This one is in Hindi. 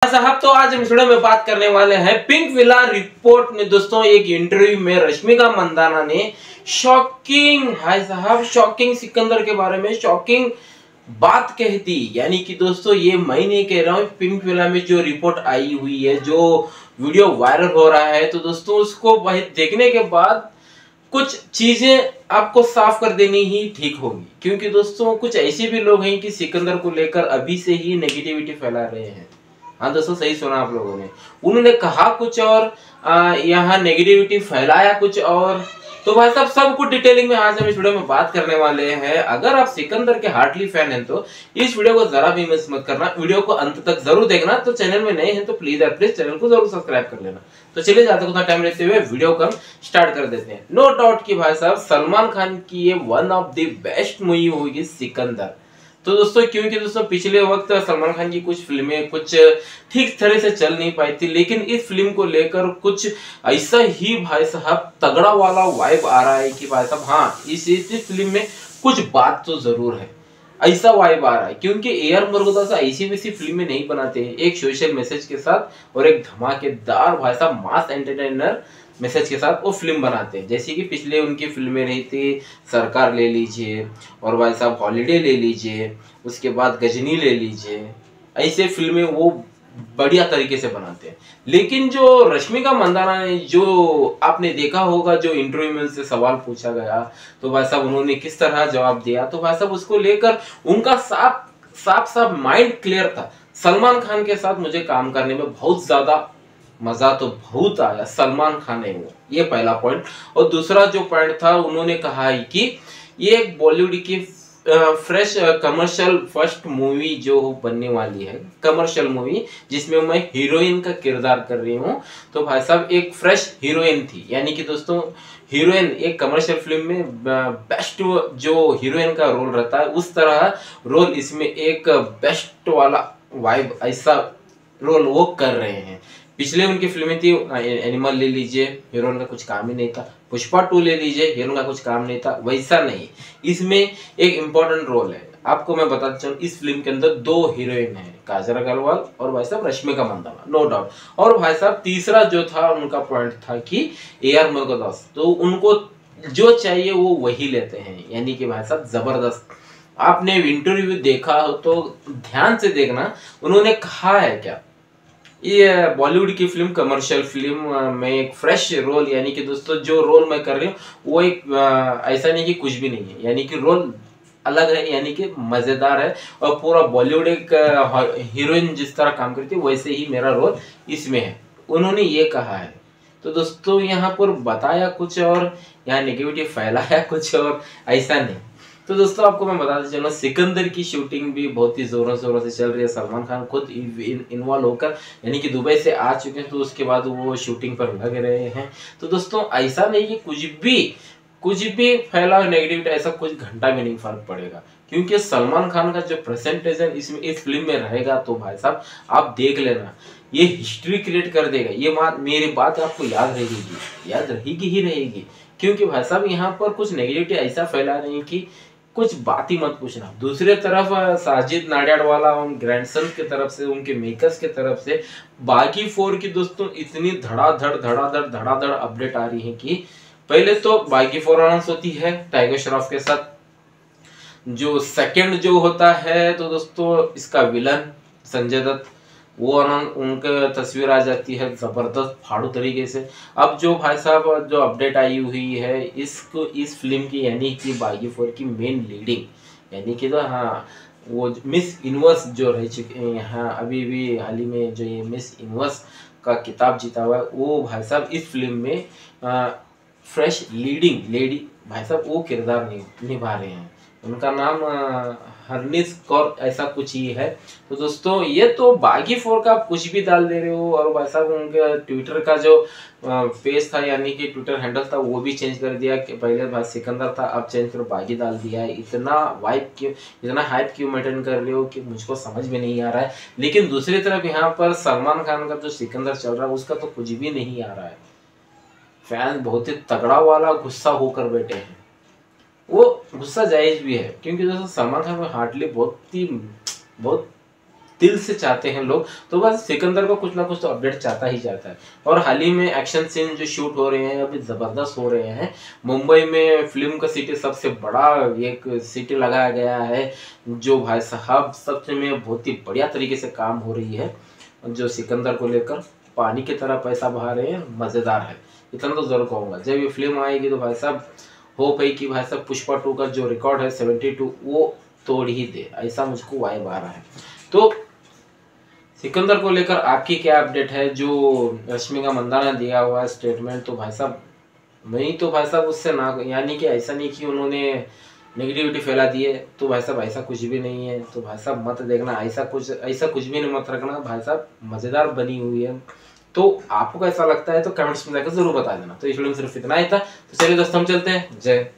साहब, तो आज हम वीडियो में बात करने वाले हैं पिंक विला रिपोर्ट ने दोस्तों एक इंटरव्यू में रश्मिका मंदाना ने शॉकिंग भाई साहब शॉकिंग सिकंदर के बारे में शॉकिंग बात कह दी। यानी कि दोस्तों ये मैं नहीं कह रहा हूँ, पिंक विला में जो रिपोर्ट आई हुई है, जो वीडियो वायरल हो रहा है, तो दोस्तों उसको वही देखने के बाद कुछ चीजें आपको साफ कर देनी ही ठीक होगी। क्योंकि दोस्तों कुछ ऐसे भी लोग हैं कि सिकंदर को लेकर अभी से ही नेगेटिविटी फैला रहे हैं। हाँ दोस्तों, सही सुना आप लोगों ने। उन्होंने कहा कुछ और यहाँ नेगेटिविटी फैलाया कुछ और। तो भाई साहब सब कुछ डिटेलिंग में आज हम इस वीडियो में बात करने वाले हैं। अगर आप सिकंदर के हार्टली फैन हैं तो इस वीडियो को जरा भी मिस मत करना, वीडियो को अंत तक जरूर देखना। तो चैनल में नए हैं तो प्लीज चैनल को जरूर सब्सक्राइब कर लेना। तो चलिए ज्यादा उतना टाइम लेते हुए वीडियो को स्टार्ट कर देते हैं। नो डाउट कि भाई साहब सलमान खान की ये one of the best movie होगी सिकंदर। तो दोस्तों क्योंकि दोस्तों पिछले वक्त सलमान खान की कुछ फिल्में कुछ ठीक तरह से चल नहीं पाई थी, लेकिन इस फिल्म को लेकर कुछ ऐसा ही भाई साहब तगड़ा वाला वाइब आ रहा है कि भाई साहब हाँ इस फिल्म में कुछ बात तो जरूर है, ऐसा वाइब आ रहा है। क्योंकि AR मुरुगदस ऐसी वैसी फिल्में नहीं बनाते हैं, एक सोशल मैसेज के साथ और एक धमाकेदार भाई साहब मास एंटरटेनर मैसेज के साथ वो फिल्म बनाते हैं। जैसे कि पिछले उनकी फिल्में रही थी सरकार ले लीजिए, और भाई साहब हॉलीडे ले लीजिए, उसके बाद गजनी ले लीजिए, ऐसे फिल्में वो बढ़िया तरीके से बनाते हैं। लेकिन जो रश्मिका मंदाना ने, जो आपने देखा होगा जो इंटरव्यू में उनसे सवाल पूछा गया, तो भाई साहब उन्होंने किस तरह जवाब दिया, तो भाई साहब उसको लेकर उनका साफ माइंड क्लियर था। सलमान खान के साथ मुझे काम करने में बहुत ज्यादा मजा तो बहुत आया, सलमान खान है वो, ये पहला पॉइंट। और दूसरा जो पॉइंट था, उन्होंने कहा है कि ये एक बॉलीवुड की फ्रेश कमर्शियल फर्स्ट मूवी जो बनने वाली है, कमर्शियल मूवी जिसमें मैं हीरोइन का किरदार कर रही हूँ। तो भाई साहब एक फ्रेश हीरोइन थी, यानी कि दोस्तों हीरोइन एक कमर्शियल फिल्म में बेस्ट जो हीरोइन का रोल रहता है, उस तरह रोल इसमें एक बेस्ट वाला वाइब ऐसा रोल वो कर रहे हैं। पिछले उनकी फिल्में थी एनिमल ले लीजिए, हीरोइन का कुछ काम ही नहीं था। पुष्पा 2 ले लीजिए, हीरोइन का कुछ काम नहीं था। वैसा नहीं, इसमें एक इम्पोर्टेंट रोल है। आपको मैं बताता चलूं, इस फिल्म के अंदर 2 हीरोइन है, काजल अग्रवाल और भाई साहब रश्मिका मंदाना, नो डाउट। और भाई साहब तीसरा जो था उनका पॉइंट था कि AR मुरुगदस, तो उनको जो चाहिए वो वही लेते हैं, यानी कि भाई साहब जबरदस्त। आपने इंटरव्यू देखा हो तो ध्यान से देखना, उन्होंने कहा है क्या, ये बॉलीवुड की फिल्म कमर्शियल फिल्म में एक फ्रेश रोल, यानी कि दोस्तों जो रोल मैं कर रही हूँ वो एक ऐसा नहीं कि कुछ भी नहीं है, यानी कि रोल अलग है, यानी कि मजेदार है। और पूरा बॉलीवुड एक हीरोइन जिस तरह काम करती है वैसे ही मेरा रोल इसमें है, उन्होंने ये कहा है। तो दोस्तों यहाँ पर बताया कुछ और, यहाँ नेगेटिविटी फैलाया कुछ और, ऐसा नहीं। तो दोस्तों आपको मैं बताते चलूं, सिकंदर की शूटिंग भी बहुत ही जोरों शोरों से चल रही है। सलमान खान खुद इन्वॉल्व होकर, यानी कि दुबई से आ चुके हैं, तो उसके बाद वो शूटिंग पर लग रहे हैं। तो दोस्तों ऐसा नहीं कि कुछ भी फैला नेगेटिविटी, ऐसा कुछ घंटा भी नहीं फर्क पड़ेगा। क्योंकि सलमान खान का जो प्रेजेंटेशन इसमें इस फिल्म में रहेगा, तो भाई साहब आप देख लेना, ये हिस्ट्री क्रिएट कर देगा। ये मेरी बात आपको याद रहेगी ही रहेगी। क्योंकि भाई साहब यहाँ पर कुछ नेगेटिविटी ऐसा फैला रही है कि कुछ बात ही मत पूछना। दूसरी तरफ साजिद नाडियाडवाला उन ग्रैंडसन की तरफ से, उनके मेकर्स की तरफ से बागी 4 की दोस्तों इतनी धड़ाधड़ अपडेट आ रही है कि पहले तो बागी 4 अनाउंस होती है टाइगर श्रॉफ के साथ, जो सेकंड जो होता है तो दोस्तों इसका विलन संजय दत्त, वो उनका तस्वीर आ जाती है जबरदस्त फाड़ू तरीके से। अब जो भाई साहब जो अपडेट आई हुई है इस फिल्म की, यानी कि बागी 4 की मेन लीडिंग, यानी कि तो हाँ वो मिस यूनिवर्स जो रह चुके हैं यहाँ, अभी भी हाल ही में जो ये मिस यूनिवर्स का खिताब जीता हुआ है, वो भाई साहब इस फिल्म में फ्रेश लीडिंग लेडी भाई साहब वो किरदार निभा रहे हैं। उनका नाम हरनीस कौर ऐसा कुछ ही है। तो दोस्तों ये तो बागी 4 का आप कुछ भी डाल दे रहे हो। और भाई साहब उनके ट्विटर का जो पेज था, यानी कि ट्विटर हैंडल था, वो भी चेंज कर दिया कि पहले भाई सिकंदर था, अब चेंज कर बागी डाल दिया है। इतना हाइप क्यों मेंटेन कर रहे हो कि मुझको समझ में नहीं आ रहा है। लेकिन दूसरी तरफ यहाँ पर सलमान खान का जो सिकंदर चल रहा है उसका तो कुछ भी नहीं आ रहा है। फैन बहुत ही तगड़ा वाला गुस्सा होकर बैठे हैं। वो गुस्सा जायज भी है, क्योंकि दोस्तों सलमान खान में हार्डली बहुत दिल से चाहते हैं लोग, तो बस सिकंदर को कुछ ना कुछ तो अपडेट चाहता ही चाहता है। और हाल ही में एक्शन सीन जो शूट हो रहे हैं अभी जबरदस्त हो रहे हैं। मुंबई में फिल्म का सिटी सबसे बड़ा एक सिटी लगाया गया है, जो भाई साहब सच में बहुत ही बढ़िया तरीके से काम हो रही है। जो सिकंदर को लेकर पानी की तरह पैसा बहा रहे हैं, मजेदार है, इतना तो जरूर कहूंगा। जब ये फिल्म आएगी तो भाई साहब होप है कि भाई साहब पुष्पा 2 का जो रिकॉर्ड है 72 वो तोड़ ही दे, ऐसा मुझको वाइब आ रहा है। तो सिकंदर को लेकर आपकी क्या अपडेट है? जो रश्मिका मंदाना दिया हुआ है स्टेटमेंट, तो भाई साहब नहीं, तो भाई साहब उससे ना, यानी कि ऐसा नहीं कि उन्होंने नेगेटिविटी फैला दी है, तो भाई साहब ऐसा कुछ भी नहीं है। तो भाई साहब मत देखना, ऐसा कुछ भी नहीं मत रखना भाई साहब, मजेदार बनी हुई है। तो आपको कैसा लगता है तो कमेंट्स में जाकर जरूर बता देना। तो इस वीडियो में सिर्फ इतना ही था। तो चलिए दोस्तों हम चलते हैं, जय